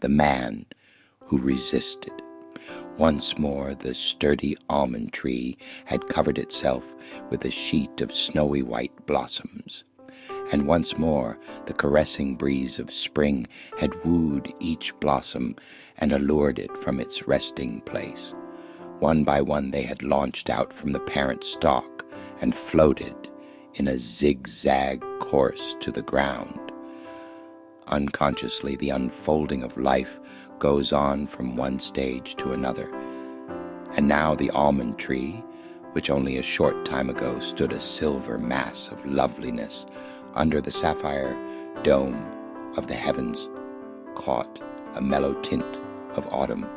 the man who resisted. Once more the sturdy almond tree had covered itself with a sheet of snowy white blossoms, and once more the caressing breeze of spring had wooed each blossom and allured it from its resting place. One by one they had launched out from the parent stalk and floated in a zigzag course to the ground. Unconsciously, the unfolding of life goes on from one stage to another. And now the almond tree, which only a short time ago stood a silver mass of loveliness under the sapphire dome of the heavens, caught a mellow tint of autumn.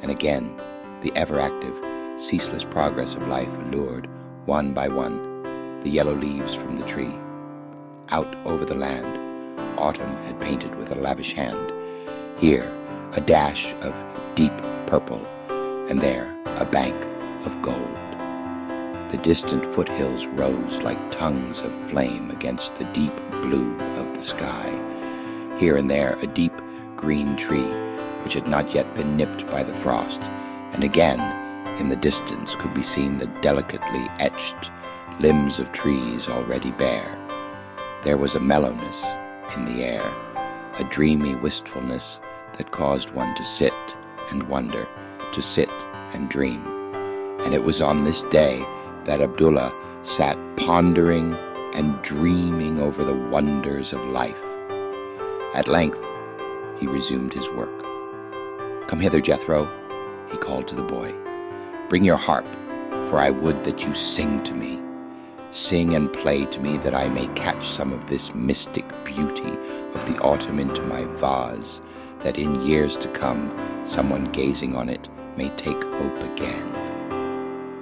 And again, the ever-active, ceaseless progress of life allured, one by one, the yellow leaves from the tree. Out over the land, autumn had painted with a lavish hand. Here, a dash of deep purple, and there, a bank of gold. The distant foothills rose like tongues of flame against the deep blue of the sky. Here and there, a deep green tree, which had not yet been nipped by the frost, and again, in the distance could be seen the delicately etched limbs of trees already bare. There was a mellowness in the air, a dreamy wistfulness that caused one to sit and wonder, to sit and dream. And it was on this day that Abdullah sat pondering and dreaming over the wonders of life. At length, he resumed his work. "Come hither, Jethro," he called to the boy. "Bring your harp, for I would that you sing to me. Sing and play to me that I may catch some of this mystic beauty of the autumn into my vase, that in years to come someone gazing on it may take hope again."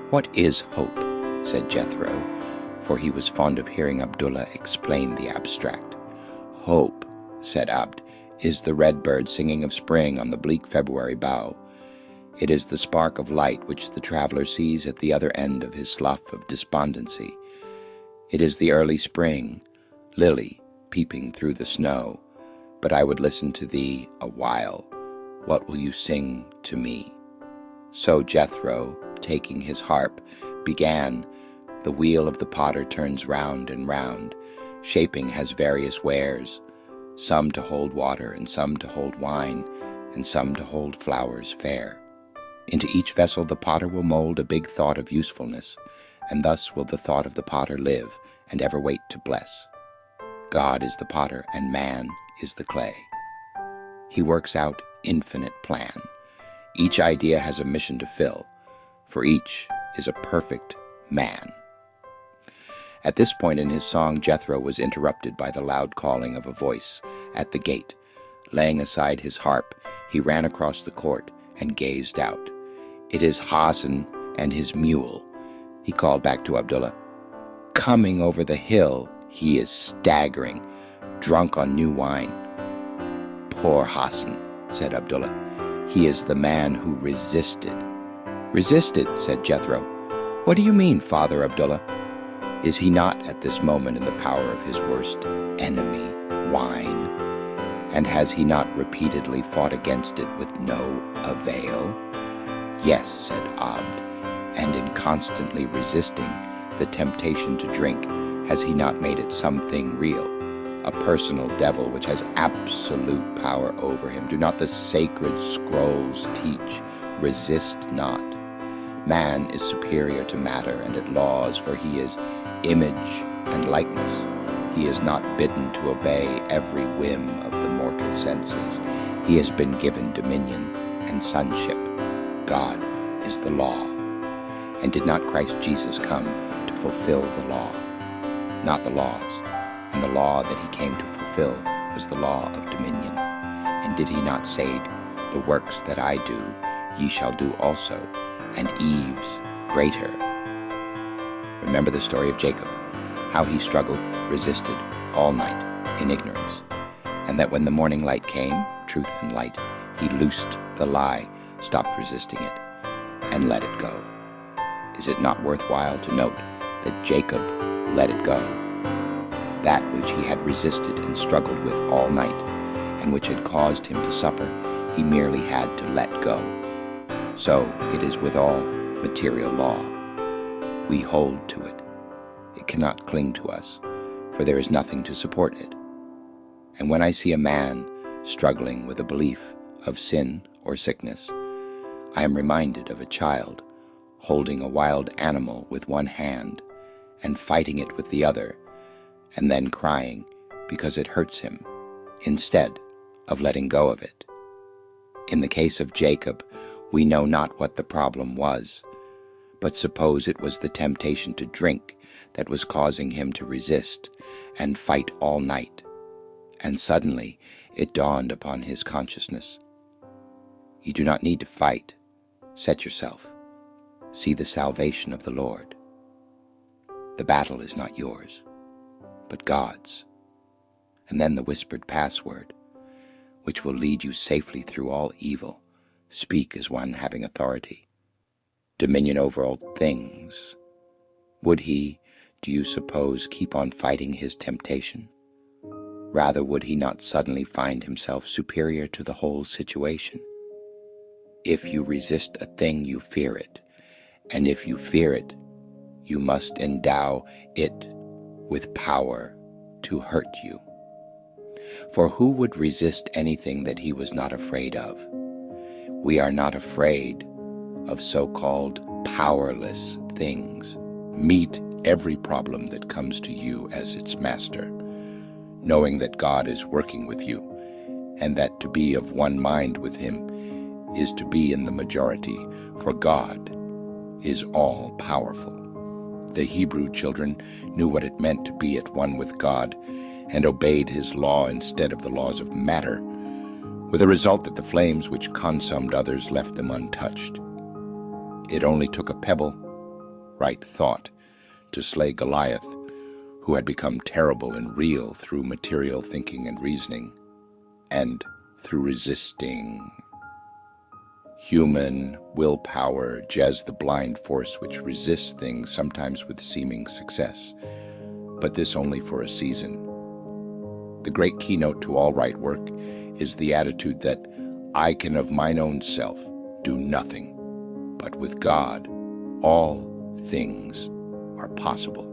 "What is hope?" said Jethro, for he was fond of hearing Abdullah explain the abstract. "Hope," said Abd, "is the red bird singing of spring on the bleak February bough. It is the spark of light which the traveler sees at the other end of his slough of despondency. It is the early spring, lily peeping through the snow. But I would listen to thee a while. What will you sing to me?" So Jethro, taking his harp, began. The wheel of the potter turns round and round. Shaping has various wares, some to hold water, and some to hold wine, and some to hold flowers fair. Into each vessel the potter will mold a big thought of usefulness, and thus will the thought of the potter live, and ever wait to bless. God is the potter, and man is the clay. He works out infinite plan. Each idea has a mission to fill, for each is a perfect man. At this point in his song, Jethro was interrupted by the loud calling of a voice at the gate. Laying aside his harp, he ran across the court and gazed out. "It is Hassan and his mule," he called back to Abdullah. "Coming over the hill, he is staggering, drunk on new wine." "Poor Hassan," said Abdullah. "He is the man who resisted." "Resisted," said Jethro. "What do you mean, Father Abdullah? Is he not at this moment in the power of his worst enemy, wine? And has he not repeatedly fought against it with no avail?" "Yes," said Abd, "and in constantly resisting the temptation to drink, has he not made it something real, a personal devil which has absolute power over him? Do not the sacred scrolls teach, resist not? Man is superior to matter and at laws, for he is image and likeness. He is not bidden to obey every whim of the mortal senses. He has been given dominion and sonship. God is the law. And did not Christ Jesus come to fulfill the law? Not the laws. And the law that he came to fulfill was the law of dominion. And did he not say, 'The works that I do, ye shall do also, and Eve's greater'?" Remember the story of Jacob, how he struggled, resisted all night in ignorance, and that when the morning light came, truth and light, he loosed the lie, stopped resisting it, and let it go. Is it not worthwhile to note that Jacob let it go, that which he had resisted and struggled with all night, and which had caused him to suffer, he merely had to let go. So it is with all material law. We hold to it. It cannot cling to us, for there is nothing to support it. And when I see a man struggling with a belief of sin or sickness, I am reminded of a child holding a wild animal with one hand and fighting it with the other, and then crying because it hurts him, instead of letting go of it. In the case of Jacob, we know not what the problem was, but suppose it was the temptation to drink that was causing him to resist and fight all night. And suddenly it dawned upon his consciousness. You do not need to fight. Set yourself. See the salvation of the Lord. The battle is not yours, but God's. And then the whispered password, which will lead you safely through all evil. Speak as one having authority, dominion over all things. Would he, do you suppose, keep on fighting his temptation? Rather, would he not suddenly find himself superior to the whole situation? If you resist a thing, you fear it, and if you fear it, you must endow it with power to hurt you. For who would resist anything that he was not afraid of? We are not afraid of so-called powerless things. Meet every problem that comes to you as its master, knowing that God is working with you, and that to be of one mind with him is to be in the majority, for God is all-powerful. The Hebrew children knew what it meant to be at one with God, and obeyed his law instead of the laws of matter, with the result that the flames which consumed others left them untouched. It only took a pebble, right thought, to slay Goliath, who had become terrible and real through material thinking and reasoning, and through resisting. Human willpower jazz the blind force which resists things, sometimes with seeming success, but this only for a season. The great keynote to all right work is the attitude that I can of mine own self do nothing, but with God all things are possible.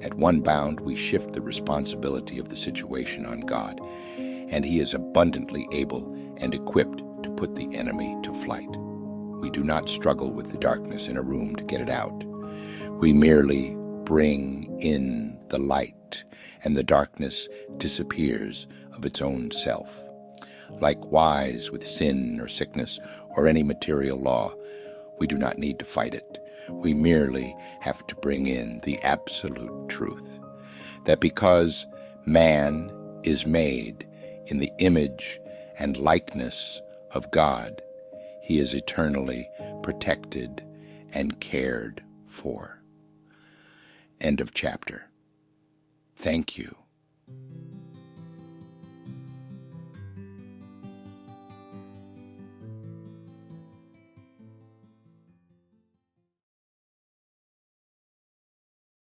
At one bound, we shift the responsibility of the situation on God, and he is abundantly able and equipped to put the enemy to flight. We do not struggle with the darkness in a room to get it out. We merely bring in the light, and the darkness disappears of its own self. Likewise with sin or sickness or any material law, we do not need to fight it. We merely have to bring in the absolute truth, that because man is made in the image and likeness of God, he is eternally protected and cared for. End of chapter. Thank you